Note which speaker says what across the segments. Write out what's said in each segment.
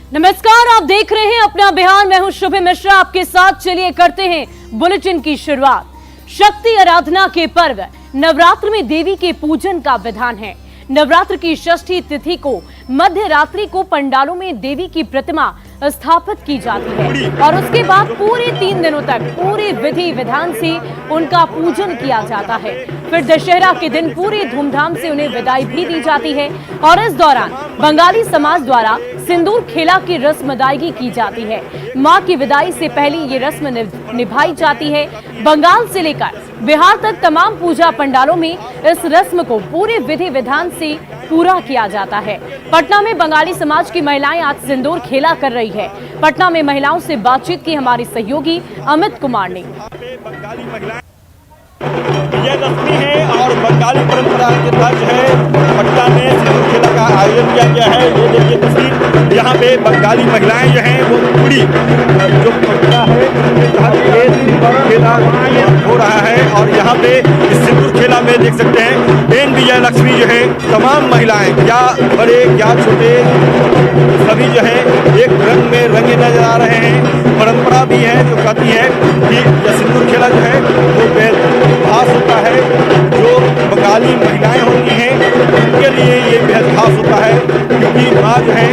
Speaker 1: नमस्कार, आप देख रहे हैं अपना बिहार। मैं हूं शुभ मिश्रा आपके साथ। चलिए करते हैं बुलेटिन की शुरुआत। शक्ति आराधना के पर्व नवरात्र में देवी के पूजन का विधान है। नवरात्र की षष्ठी तिथि को मध्य रात्रि को पंडालों में देवी की प्रतिमा स्थापित की जाती है और उसके बाद पूरे 3 दिनों तक पूरे विधि विधान से उनका पूजन किया जाता है। फिर दशहरा के दिन पूरी धूमधाम से उन्हें विदाई भी दी जाती है और इस दौरान बंगाली समाज द्वारा सिंदूर खेला की रस्म अदायगी की जाती है। मां की विदाई से पहले ये रस्म निभाई जाती है। बंगाल से लेकर बिहार तक तमाम पूजा पंडालों में इस रस्म को पूरे विधि विधान से पूरा किया जाता है। पटना में बंगाली समाज की महिलाएं आज सिंदूर खेला कर रही है। पटना में महिलाओं से बातचीत की हमारी सहयोगी अमित कुमार ने।
Speaker 2: बंगाली महिलाएं विजयदशमी है और बंगाली परंपरा के तहत है पटना में सिंदूर खेला का आयोजन किया गया है। ये देखिए तस्वीर, यहाँ पे बंगाली महिलाएं जो हैं वो पूरी जो परंपरा है सिंदूर खेला हो रहा है और यहाँ पे इस सिंदूर खेला में देख सकते हैं बेन विजय लक्ष्मी जो है तमाम महिलाएं क्या बड़े क्या छोटे सभी जो है एक रंग में रंगे नजर आ रहे हैं। परंपरा भी है जो कहती है कि यह सिंदूर खेला जो है वो बेहद खास होता है। जो बंगाली महिलाएं होती हैं उनके लिए ये बेहद खास होता है क्योंकि माँ जो है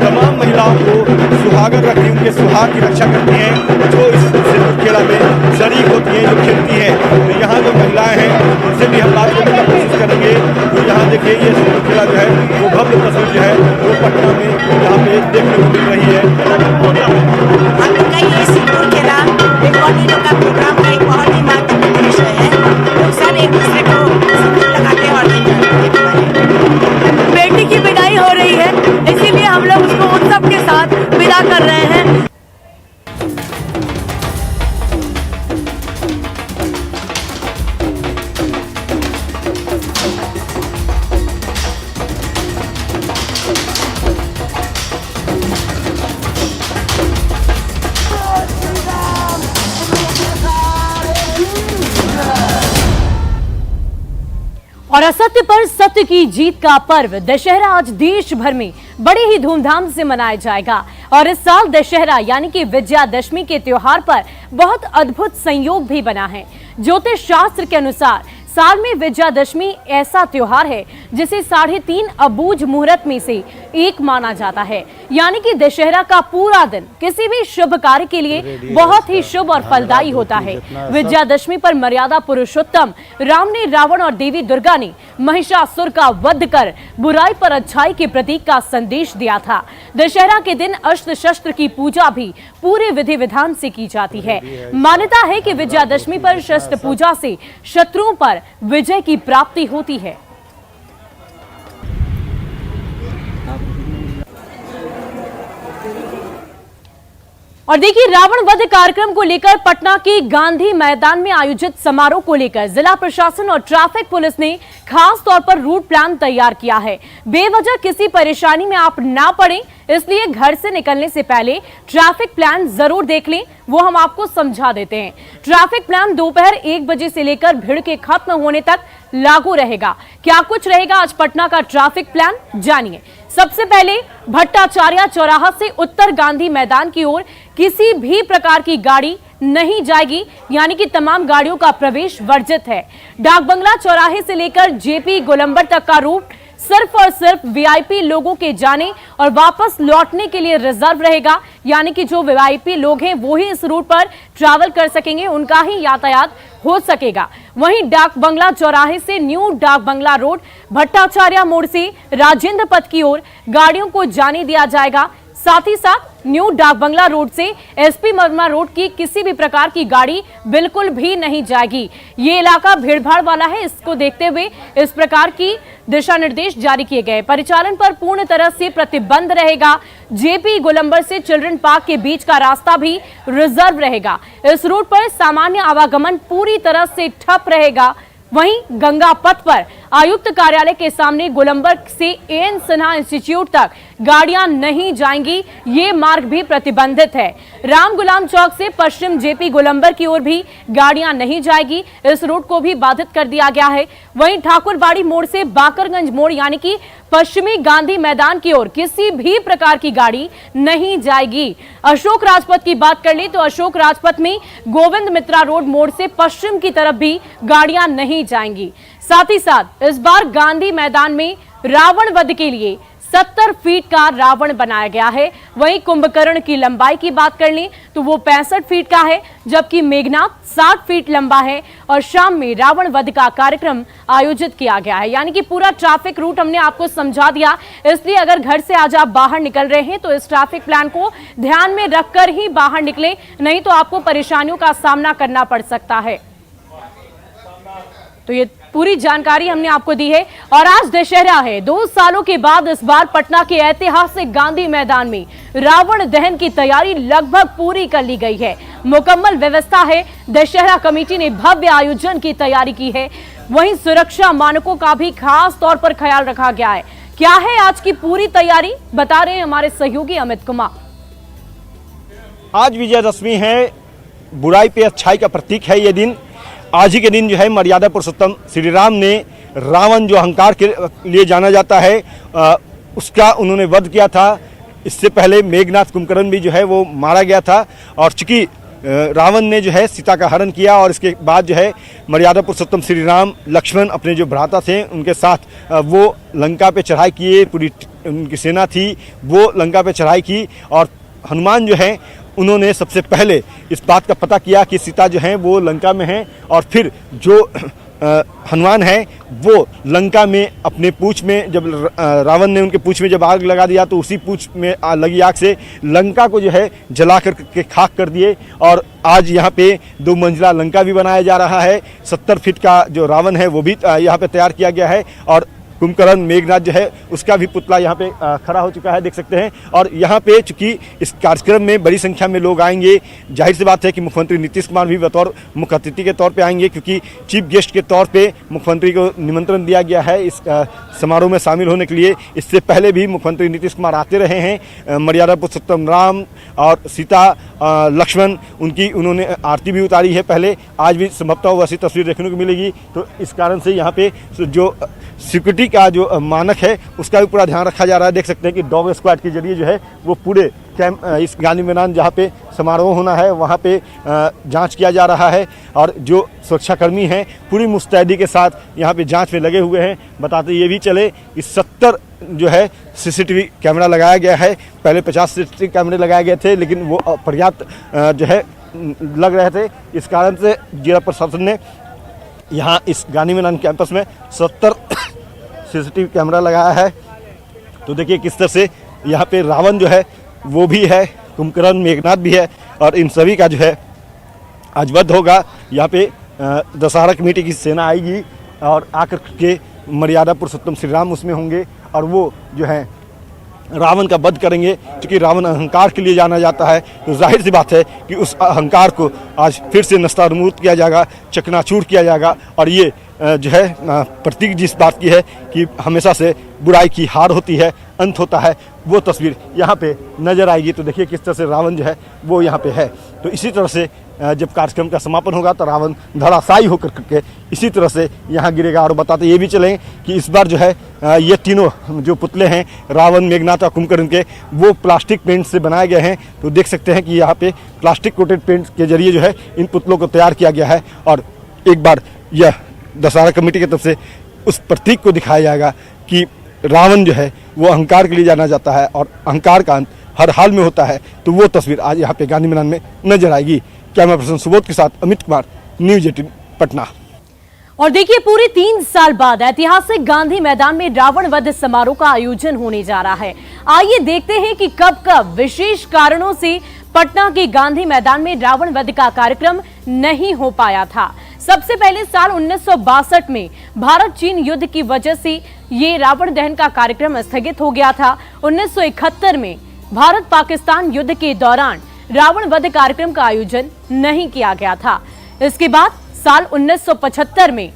Speaker 2: तमाम महिलाओं को सुहागन रखती है, उनके सुहाग की रक्षा करती हैं जो इस सिंदूर खेला में शरीक होती हैं, जो खेलती हैं। तो यहाँ जो महिलाएं हैं उनसे भी हम बात करने की कोशिश करेंगे। तो यहाँ देखिए ये सिंदूर खेला जो है वो भव्य तस्वीर जो है वो पटना में यहाँ पे देखने को मिल रही है।
Speaker 3: ये सिंदूर खेला एक का प्रोग्राम का एक बहुत ही महत्वपूर्ण विषय है। लोग सब एक दूसरे को सिंदूर लगाते हैं और बेटी की विदाई हो रही है, इसीलिए हम लोग उसको उत्सव के साथ विदा कर रहे हैं।
Speaker 1: और असत्य पर सत्य की जीत का पर्व दशहरा आज देश भर में बड़े ही धूमधाम से मनाया जाएगा। और इस साल दशहरा यानी कि विजयादशमी के त्योहार पर बहुत अद्भुत संयोग भी बना है। ज्योतिष शास्त्र के अनुसार साल में विजयादशमी ऐसा त्योहार है जिसे 3.5 अबूझ मुहूर्त में से एक माना जाता है। यानी कि दशहरा का पूरा दिन किसी भी शुभ कार्य के लिए बहुत ही शुभ और फलदायी होता है। विजयादशमी पर मर्यादा पुरुषोत्तम राम ने रावण और देवी दुर्गा ने महिषासुर का वध कर बुराई पर अच्छाई के प्रतीक का संदेश दिया था। दशहरा के दिन अस्त्र शस्त्र की पूजा भी पूरे विधि विधान से की जाती है। मान्यता है कि विजयादशमी पर शस्त्र पूजा से शत्रुओं पर विजय की प्राप्ति होती है। और देखिए, रावण वध कार्यक्रम को लेकर पटना के गांधी मैदान में आयोजित समारोह को लेकर जिला प्रशासन और ट्रैफिक पुलिस ने खास तौर पर रूट प्लान तैयार किया है। बेवजह किसी परेशानी में आप ना पड़े, इसलिए घर से निकलने से पहले ट्रैफिक प्लान जरूर देख लें। वो हम आपको समझा देते हैं। ट्रैफिक प्लान दोपहर 1 बजे से लेकर भीड़ के खत्म होने तक लागू रहेगा। क्या कुछ रहेगा आज पटना का ट्रैफिक प्लान, जानिए। सबसे पहले भट्टाचार्य चौराहा से उत्तर गांधी मैदान की ओर किसी भी प्रकार की गाड़ी नहीं जाएगी, यानी कि तमाम गाड़ियों का प्रवेश वर्जित है। डाक बंगला चौराहे से लेकर जेपी गोलंबर तक का रूट सिर्फ और सिर्फ वीआईपी लोगों के जाने और वापस लौटने के लिए रिजर्व रहेगा। यानी कि जो वीआईपी लोग हैं वो ही इस रूट पर ट्रैवल कर सकेंगे, उनका ही यातायात हो सकेगा। वहीं डाक बंगला चौराहे से न्यू डाक बंगला रोड, भट्टाचार्य मोड़ से राजेंद्र पथ की ओर गाड़ियों को जाने दिया जाएगा। साथ ही साथ न्यू डाक बंगला रोड से एसपी वर्मा रोड की किसी भी प्रकार की गाड़ी बिल्कुल भी नहीं जाएगी। ये इलाका भीड़भाड़ वाला है, इसको देखते हुए इस प्रकार की दिशा निर्देश जारी किए गए। परिचालन पर पूर्ण तरह से प्रतिबंध रहेगा। जेपी गोलंबर से चिल्ड्रन पार्क के बीच का रास्ता भी रिजर्व रहेगा। इस रूट पर सामान्य आवागमन पूरी तरह से ठप रहेगा। वहीं गंगा पथ पर आयुक्त कार्यालय के सामने गोलंबर से एएन सिन्हा इंस्टीट्यूट तक गाड़ियां नहीं जाएंगी। ये मार्ग भी प्रतिबंधित है। राम गुलाम चौक से पश्चिम जेपी गोलंबर की ओर भी गाड़ियां नहीं जाएगी। इस रूट को भी बाधित कर दिया गया है। वहीं ठाकुरबाड़ी मोड़ से बाकरगंज मोड़ यानी कि पश्चिमी गांधी मैदान की ओर किसी भी प्रकार की गाड़ी नहीं जाएगी। अशोक राजपथ की बात कर ले तो अशोक राजपथ में गोविंद मित्रा रोड मोड़ से पश्चिम की तरफ भी गाड़ियां नहीं जाएंगी। साथ ही साथ इस बार गांधी मैदान में रावण वध के लिए 70 फीट का रावण बनाया गया है। वहीं कुंभकर्ण की लंबाई की बात कर लें तो वो 65 फीट का है, जबकि मेघनाथ 60 फीट लंबा है और शाम में रावण वध का कार्यक्रम आयोजित किया गया है। यानी कि पूरा ट्रैफिक रूट हमने आपको समझा दिया, इसलिए अगर घर से आज आप बाहर निकल रहे हैं तो इस ट्रैफिक प्लान को ध्यान में रखकर ही बाहर निकलें, नहीं तो आपको परेशानियों का सामना करना पड़ सकता है। तो ये पूरी जानकारी हमने आपको दी है। और आज दशहरा है, 2 सालों के बाद इस बार पटना के ऐतिहासिक गांधी मैदान में रावण दहन की तैयारी लगभग पूरी कर ली गई है। मुकम्मल व्यवस्था है। दशहरा कमेटी ने भव्य आयोजन की तैयारी की है। वहीं सुरक्षा मानकों का भी खास तौर पर ख्याल रखा गया है। क्या है आज की पूरी तैयारी, बता रहे हैं हमारे सहयोगी अमित कुमार।
Speaker 2: आज विजयदशमी है, बुराई पे अच्छाई का प्रतीक है ये दिन। आज ही के दिन जो है मर्यादा पुरुषोत्तम श्री राम ने रावण जो अहंकार के लिए जाना जाता है उसका उन्होंने वध किया था। इससे पहले मेघनाथ कुंभकर्ण भी जो है वो मारा गया था। और चूंकि रावण ने जो है सीता का हरण किया और इसके बाद जो है मर्यादा पुरुषोत्तम श्री राम लक्ष्मण अपने जो भ्राता थे उनके साथ वो लंका पे चढ़ाई किए। पूरी उनकी सेना थी वो लंका पे चढ़ाई की और हनुमान जो है उन्होंने सबसे पहले इस बात का पता किया कि सीता जो है वो लंका में है और फिर जो हनुमान है वो लंका में अपने पूंछ में जब रावण ने उनके पूंछ में जब आग लगा दिया तो उसी पूंछ में लगी आग से लंका को जो है जला कर के खाक कर दिए। और आज यहाँ पे 2 मंजिला लंका भी बनाया जा रहा है। 70 फीट का जो रावण है वो भी यहाँ पे तैयार किया गया है और कुंभकर्ण मेघनाथ जो है उसका भी पुतला यहाँ पे खड़ा हो चुका है, देख सकते हैं। और यहाँ पे चूंकि इस कार्यक्रम में बड़ी संख्या में लोग आएंगे, जाहिर सी बात है कि मुख्यमंत्री नीतीश कुमार भी बतौर मुख्य अतिथि के तौर पे आएंगे, क्योंकि चीफ गेस्ट के तौर पे मुख्यमंत्री को निमंत्रण दिया गया है इस समारोह में शामिल होने के लिए। इससे पहले भी मुख्यमंत्री नीतीश कुमार आते रहे हैं। मर्यादा पुरुषोत्तम राम और सीता लक्ष्मण उनकी उन्होंने आरती भी उतारी है पहले। आज भी संभवतः वैसी तस्वीर देखने को मिलेगी। तो इस कारण से यहाँ पे जो सिक्योरिटी का जो मानक है उसका भी पूरा ध्यान रखा जा रहा है। देख सकते हैं कि डॉग स्क्वाड के जरिए जो है वो पूरे इस गांधी मैदान जहाँ पे समारोह होना है वहाँ पे जांच किया जा रहा है और जो सुरक्षाकर्मी हैं पूरी मुस्तैदी के साथ यहाँ पे जांच में लगे हुए हैं। बताते ये भी चले कि 70 जो है सीसीटीवी कैमरा लगाया गया है। पहले 50 सीसीटीवी कैमरे लगाए गए थे लेकिन वो पर्याप्त जो है लग रहे थे। इस कारण से जिला प्रशासन ने यहाँ इस गांधी मैदान कैंपस में 70 सीसीटीवी कैमरा लगाया है। तो देखिए किस तरह से यहाँ पे रावण जो है वो भी है, कुंभकर्ण मेघनाथ भी है और इन सभी का जो है आज वध होगा। यहाँ पे दशहरा कमेटी की सेना आएगी और आकर के मर्यादा पुरुषोत्तम श्री राम उसमें होंगे और वो जो है रावण का वध करेंगे। क्योंकि रावण अहंकार के लिए जाना जाता है तो जाहिर सी बात है कि उस अहंकार को आज फिर से नस्तानुमूत किया जाएगा, चकनाचूर किया जाएगा। और ये जो है प्रतीक जिस बात की है कि हमेशा से बुराई की हार होती है, अंत होता है, वो तस्वीर यहाँ पे नजर आएगी। तो देखिए किस तरह से रावण जो है वो यहाँ पे है। तो इसी तरह से जब कार्यक्रम का समापन होगा तो रावण धराशायी होकर के इसी तरह से यहाँ गिरेगा। और बताते ये भी चलें कि इस बार जो है ये तीनों जो पुतले हैं रावण, मेघनाथ और कुंभकर्ण के वो प्लास्टिक पेंट से बनाए गए हैं। तो देख सकते हैं कि यहाँ पे प्लास्टिक कोटेड पेंट के जरिए जो है इन पुतलों को तैयार किया गया है। और एक बार यह दशहरा कमेटी की तरफ से उस प्रतीक को दिखाया जाएगा कि रावण जो है वो अहंकार के लिए जाना जाता है और अहंकार का अंत हर हाल में होता है। तो वो तस्वीर आज यहाँ पे गांधी मैदान में नजर आएगी। कैमरा पर्सन सुबोध के साथ अमित कुमार, न्यूज़ 18 पटना।
Speaker 1: और देखिए पूरे 3 साल बाद ऐतिहासिक गांधी मैदान में रावण वध समारोह का आयोजन होने जा रहा है। आइए देखते हैं कि कब विशेष कारणों से पटना के गांधी मैदान में रावण वध का कार्यक्रम नहीं हो पाया था। सबसे पहले साल 1962 में भारत चीन युद्ध की वजह से ये रावण दहन का कार्यक्रम स्थगित हो गया था। 1971 में भारत पाकिस्तान युद्ध के दौरान रावण वध कार्यक्रम का आयोजन नहीं किया गया था। इसके बाद साल 1975 में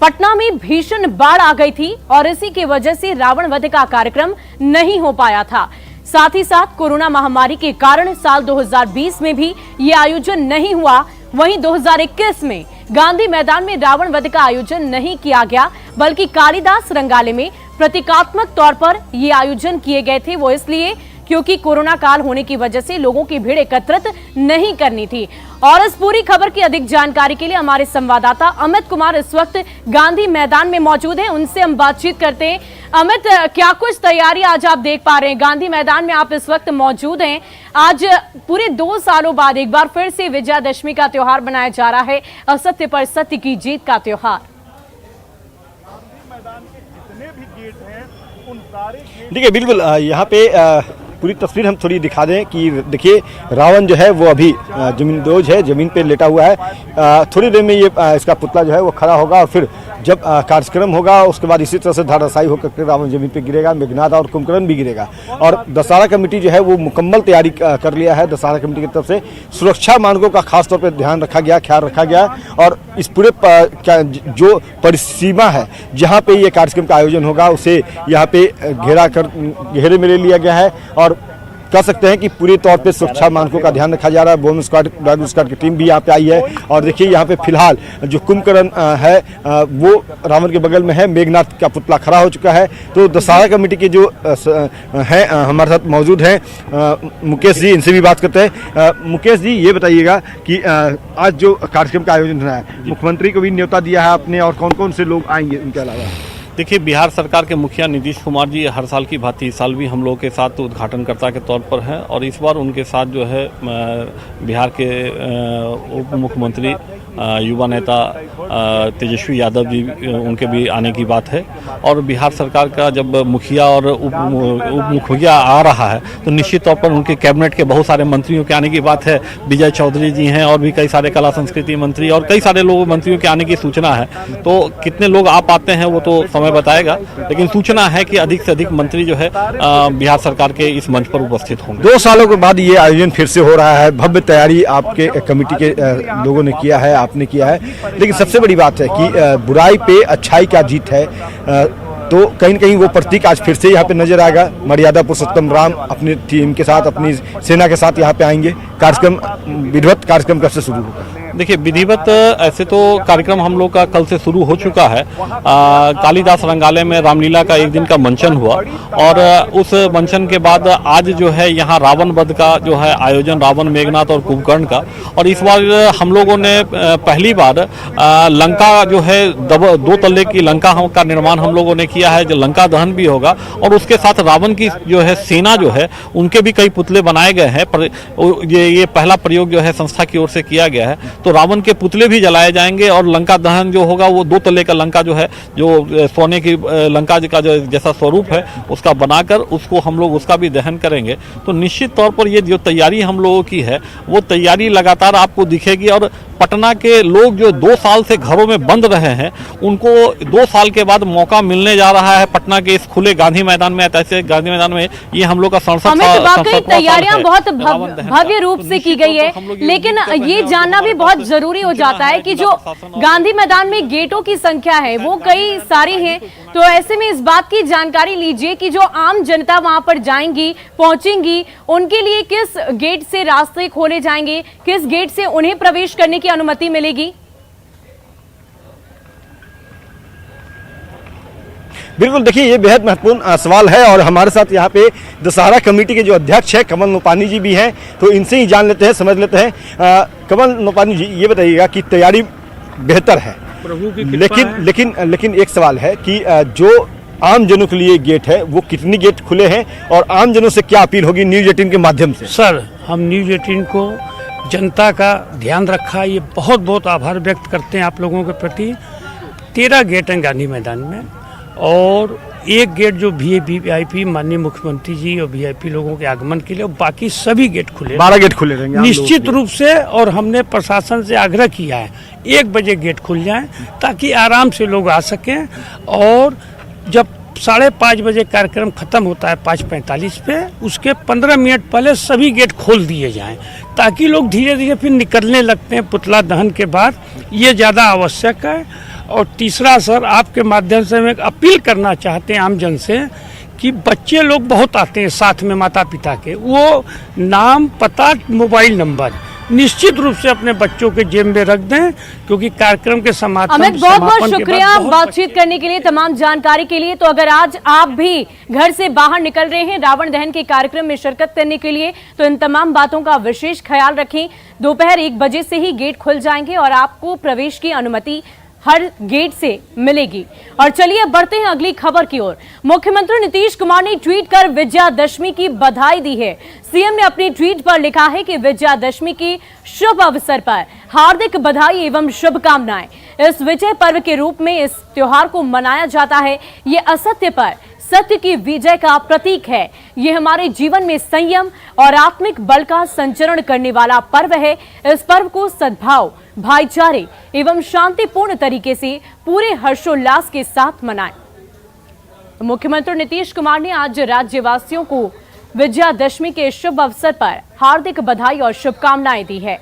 Speaker 1: पटना में भीषण बाढ़ आ गई थी और इसी की वजह से रावण वध का कार्यक्रम नहीं हो पाया था। साथ ही साथ कोरोना महामारी के कारण साल 2020 में भी ये आयोजन नहीं हुआ। वहीं 2021 में गांधी मैदान में रावण वध का आयोजन नहीं किया गया, बल्कि कालिदास रंगालय में प्रतीकात्मक तौर पर ये आयोजन किए गए थे। वो इसलिए क्योंकि कोरोना काल होने की वजह से लोगों की भीड़ एकत्रित नहीं करनी थी। और इस पूरी खबर की अधिक जानकारी के लिए हमारे संवाददाता अमित कुमार इस वक्त गांधी मैदान में मौजूद हैं। उनसे हम बातचीत करते हैं। अमित, क्या कुछ तैयारी आज आप देख पा रहे हैं? गांधी मैदान में आप इस वक्त मौजूद हैं। आज पूरे 2 सालों बाद एक बार फिर से विजयादशमी का त्योहार मनाया जा रहा है, असत्य पर सत्य की जीत का त्योहार।
Speaker 2: देखिए बिल्कुल यहाँ पे पूरी तस्वीर हम थोड़ी दिखा दें कि देखिए रावण जो है वो अभी जमींदोज है, जमीन पे लेटा हुआ है। थोड़ी देर में ये इसका पुतला जो है वो खड़ा होगा और फिर जब कार्यक्रम होगा उसके बाद इसी तरह से धाराशायी होकर के रावण जमीन पे गिरेगा, मेघनाद और कुंभकर्ण भी गिरेगा। और दशहरा कमेटी जो है वो मुकम्मल तैयारी कर लिया है। दशहरा कमेटी की तरफ से सुरक्षा मानकों का खास तौर पर ध्यान रखा गया, ख्याल रखा गया और इस पूरे जो परिसीमा है जहाँ पे ये कार्यक्रम का आयोजन होगा उसे यहाँ पे घेरे में ले लिया गया है। और कह सकते हैं कि पूरी तौर पे सुरक्षा मानकों का ध्यान रखा जा रहा है। बॉम्ब स्क्वाड, डॉग स्क्वाड की टीम भी यहाँ पे आई है। और देखिए यहाँ पे फिलहाल जो कुंभकर्ण है वो रावण के बगल में है, मेघनाद का पुतला खड़ा हो चुका है। तो दशहरा कमेटी के जो हैं हमारे साथ मौजूद हैं मुकेश जी, इनसे भी बात करते हैं। मुकेश जी, ये बताइएगा कि आज जो कार्यक्रम का आयोजन हो रहा है, मुख्यमंत्री को भी न्योता दिया है आपने, और कौन कौन से लोग आएंगे उनके अलावा?
Speaker 4: देखिए, बिहार सरकार के मुखिया नीतीश कुमार जी हर साल की भांति इस साल भी हम लोगों के साथ उद्घाटनकर्ता के तौर पर हैं और इस बार उनके साथ जो है बिहार के उप मुख्यमंत्री युवा नेता तेजस्वी यादव जी उनके भी आने की बात है। और बिहार सरकार का जब मुखिया और उप मुखिया आ रहा है तो निश्चित तौर पर उनके कैबिनेट के बहुत सारे मंत्रियों के आने की बात है। विजय चौधरी जी हैं और भी कई सारे कला संस्कृति मंत्री और कई सारे लोग मंत्रियों के आने की सूचना है। तो कितने लोग आ पाते हैं वो तो समय बताएगा, लेकिन सूचना है कि अधिक से अधिक मंत्री जो है बिहार सरकार के इस मंच पर उपस्थित होंगे।
Speaker 2: 2 सालों के बाद ये आयोजन फिर से हो रहा है। भव्य तैयारी आपके कमेटी के लोगों ने किया है, आपने किया है, लेकिन सबसे बड़ी बात है कि बुराई पे अच्छाई का जीत है। तो कहीं न कहीं वो प्रतीक आज फिर से यहाँ पे नजर आएगा। मर्यादा पुरुषोत्तम राम अपनी टीम के साथ, अपनी सेना के साथ यहाँ पे आएंगे। कार्यक्रम, विधिवत कार्यक्रम कब से शुरू होगा?
Speaker 4: देखिए, विधिवत ऐसे तो कार्यक्रम हम लोग का कल से शुरू हो चुका है। कालिदास रंगालय में रामलीला का एक दिन का मंचन हुआ और उस मंचन के बाद आज जो है यहाँ रावण वध का जो है आयोजन, रावण, मेघनाद और कुंभकर्ण का। और इस बार हम लोगों ने पहली बार लंका जो है 2 तल्ले की लंका का निर्माण हम लोगों ने किया है, जो लंका दहन भी होगा और उसके साथ रावण की जो है सेना जो है उनके भी कई पुतले बनाए गए हैं। ये पहला प्रयोग जो है संस्था की ओर से किया गया है। तो रावण के पुतले भी जलाए जाएंगे और लंका दहन जो होगा वो 2 तल्ले का लंका जो है, जो सोने की लंका का जो जैसा स्वरूप है उसका बनाकर उसको हम लोग उसका भी दहन करेंगे। तो निश्चित तौर पर ये जो तैयारी हम लोगों की है वो तैयारी लगातार आपको दिखेगी। और पटना के लोग जो 2 साल से घरों में बंद रहे हैं उनको 2 साल के बाद मौका मिलने जा रहा है पटना के इस खुले गांधी मैदान में। ऐसे गांधी मैदान में ये हम लोग का 67वां
Speaker 1: तैयारियां बहुत भव्य रूप से की गई है, लेकिन ये जानना भी बहुत जरूरी हो जाता है कि जो गांधी मैदान में गेटों की संख्या है वो कई सारी है। तो ऐसे में इस बात की जानकारी लीजिए कि जो आम जनता वहां पर जाएंगी, पहुंचेंगी, उनके लिए किस गेट से रास्ते खोले जाएंगे, किस गेट से उन्हें प्रवेश करने की अनुमति मिलेगी?
Speaker 2: बिल्कुल, देखिए ये बेहद महत्वपूर्ण सवाल है और हमारे साथ यहाँ पे दशहरा कमेटी के जो अध्यक्ष हैं कमल नोपानी जी भी हैं, तो इनसे ही जान लेते हैं, समझ लेते हैं। कमल नोपानी जी, ये बताइएगा कि तैयारी बेहतर है, लेकिन एक सवाल है कि जो आम जनों के लिए गेट है वो कितनी गेट खुले हैं और आम जनों से क्या अपील होगी न्यूज़ 18 के माध्यम से?
Speaker 5: सर, हम न्यूज़ 18 को जनता का ध्यान रखा, ये बहुत बहुत आभार व्यक्त करते हैं आप लोगों के प्रति। 13 गेट हैं गांधी मैदान में, और एक गेट जो VIP माननीय मुख्यमंत्री जी और VIP लोगों के आगमन के लिए, और बाकी सभी गेट खुले,
Speaker 2: 12 गेट खुले रहेंगे
Speaker 5: निश्चित रूप से। और हमने प्रशासन से आग्रह किया है 1 बजे गेट खुल जाएं ताकि आराम से लोग आ सकें, और जब 5:30 बजे कार्यक्रम खत्म होता है 5:45 पे, उसके 15 मिनट पहले सभी गेट खोल दिए जाएं ताकि लोग धीरे धीरे फिर निकलने लगते हैं पुतला दहन के बाद, ये ज़्यादा आवश्यक है। और तीसरा सर, आपके माध्यम से हम एक अपील करना चाहते हैं आम जन से कि बच्चे लोग बहुत आते हैं साथ में माता पिता के, वो नाम, पता, मोबाइल नंबर निश्चित रूप से अपने बच्चों के जेब में रख दें, क्योंकि कार्यक्रम के समापन
Speaker 1: अमित, बहुत बहुत
Speaker 5: के
Speaker 1: शुक्रिया
Speaker 5: बाद बहुत
Speaker 1: बातचीत करने के लिए, तमाम जानकारी के लिए। तो अगर आज आप भी घर से बाहर निकल रहे हैं रावण दहन के कार्यक्रम में शिरकत करने के लिए, तो इन तमाम बातों का विशेष ख्याल रखें। दोपहर 1 बजे से ही गेट खुल जाएंगे और आपको प्रवेश की अनुमति हर गेट से मिलेगी। और चलिए बढ़ते हैं अगली खबर की ओर। मुख्यमंत्री नीतीश कुमार ने ट्वीट कर विजयादशमी की बधाई दी है। सीएम ने अपनी ट्वीट पर लिखा है कि विजयादशमी की शुभ अवसर पर हार्दिक बधाई एवं शुभकामनाएं। इस विजय पर्व के रूप में इस त्योहार को मनाया जाता है। ये असत्य पर सत्य की विजय का प्रतीक है। ये हमारे जीवन में संयम और आत्मिक बल का संचरण करने वाला पर्व है। इस पर्व को सद्भाव, भाईचारे एवं शांतिपूर्ण तरीके से पूरे हर्षोल्लास के साथ मनाएं। मुख्यमंत्री नीतीश कुमार ने आज राज्यवासियों को विजयादशमी के शुभ अवसर पर हार्दिक बधाई और शुभकामनाएं दी है।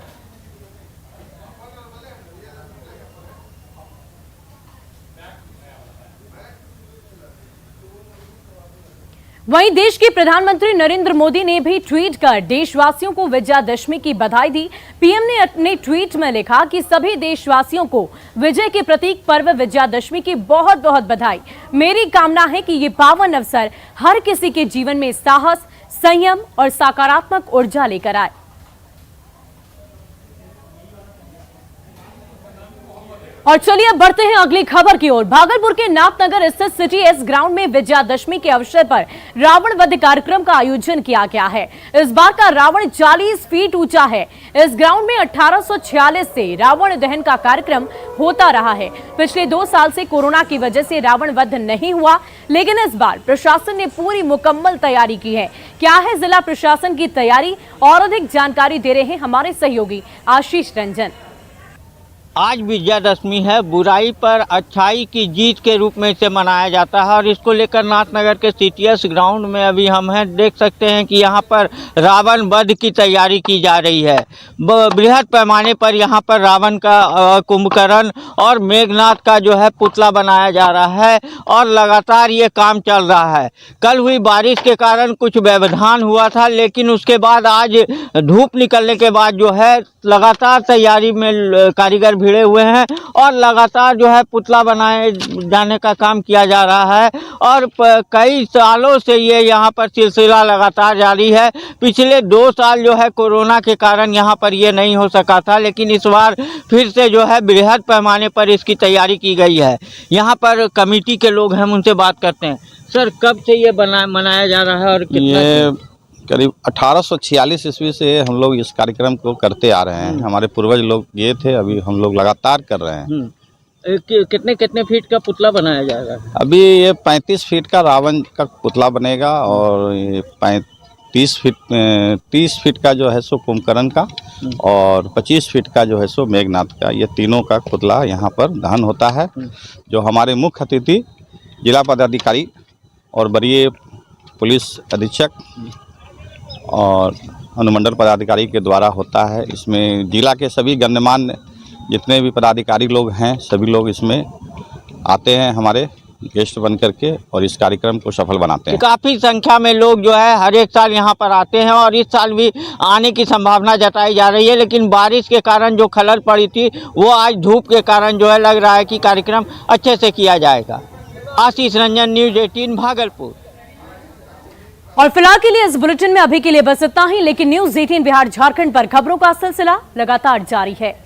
Speaker 1: वहीं देश के प्रधानमंत्री नरेंद्र मोदी ने भी ट्वीट कर देशवासियों को विजयादशमी की बधाई दी। पीएम ने अपने ट्वीट में लिखा कि सभी देशवासियों को विजय के प्रतीक पर्व विजयादशमी की बहुत बहुत बधाई। मेरी कामना है कि ये पावन अवसर हर किसी के जीवन में साहस, संयम और सकारात्मक ऊर्जा लेकर आए। और चलिए अब बढ़ते हैं अगली खबर की ओर। भागलपुर के नाथनगर स्थित सिटी एस ग्राउंड में विजयादशमी के अवसर पर रावण वध कार्यक्रम का आयोजन किया गया है। इस बार का रावण 40 फीट ऊंचा है। इस ग्राउंड में 1846 से रावण दहन का कार्यक्रम होता रहा है। पिछले 2 साल से कोरोना की वजह से रावण वध नहीं हुआ, लेकिन इस बार प्रशासन ने पूरी मुकम्मल तैयारी की है। क्या है जिला प्रशासन की तैयारी, और अधिक जानकारी दे रहे हैं हमारे सहयोगी आशीष रंजन।
Speaker 6: आज विजयादशमी है। बुराई पर अच्छाई की जीत के रूप में इसे मनाया जाता है, और इसको लेकर नाथनगर के सीटीएस ग्राउंड में अभी हम हैं। देख सकते हैं कि यहाँ पर रावण वध की तैयारी की जा रही है। बृहद पैमाने पर यहाँ पर रावण का कुंभकर्ण और मेघनाथ का जो है पुतला बनाया जा रहा है, और लगातार ये काम चल रहा है। कल हुई बारिश के कारण कुछ व्यवधान हुआ था, लेकिन उसके बाद आज धूप निकलने के बाद जो है लगातार तैयारी में कारीगर भिड़े हुए हैं, और लगातार जो है पुतला बनाए जाने का काम किया जा रहा है। और कई सालों से ये यहाँ पर सिलसिला लगातार जारी है। पिछले 2 साल जो है कोरोना के कारण यहाँ पर ये नहीं हो सका था, लेकिन इस बार फिर से जो है बृहद पैमाने पर इसकी तैयारी की गई है। यहाँ पर कमेटी के लोग हैं, उनसे बात करते हैं। सर, कब से ये मनाया जा रहा है और कितना?
Speaker 7: ये करीब 1846 ईस्वी से हम लोग इस कार्यक्रम को करते आ रहे हैं। हमारे पूर्वज लोग ये थे, अभी हम लोग लगातार कर रहे हैं।
Speaker 6: कितने फीट का पुतला बनाया जाएगा?
Speaker 7: अभी ये 35 फीट का रावण का पुतला बनेगा, और ये 30 फीट का जो है सो कुंभकर्ण का, और 25 फीट का जो है सो मेघनाथ का। ये तीनों का पुतला यहाँ पर दहन होता है, जो हमारे मुख्य अतिथि जिला पदाधिकारी और वरीय पुलिस अधीक्षक और अनुमंडल पदाधिकारी के द्वारा होता है। इसमें जिला के सभी गण्यमान्य जितने भी पदाधिकारी लोग हैं, सभी लोग इसमें आते हैं हमारे गेस्ट बन करके, और इस कार्यक्रम को सफल बनाते हैं।
Speaker 6: काफ़ी संख्या में लोग जो है हर एक साल यहाँ पर आते हैं, और इस साल भी आने की संभावना जताई जा रही है, लेकिन बारिश के कारण जो खलल पड़ी थी वो आज धूप के कारण जो है लग रहा है कि कार्यक्रम अच्छे से किया जाएगा। आशीष रंजन, न्यूज़ 18 भागलपुर।
Speaker 1: और फिलहाल के लिए इस बुलेटिन में अभी के लिए बस इतना ही, लेकिन न्यूज़ 18 बिहार झारखंड पर खबरों का सिलसिला लगातार जारी है।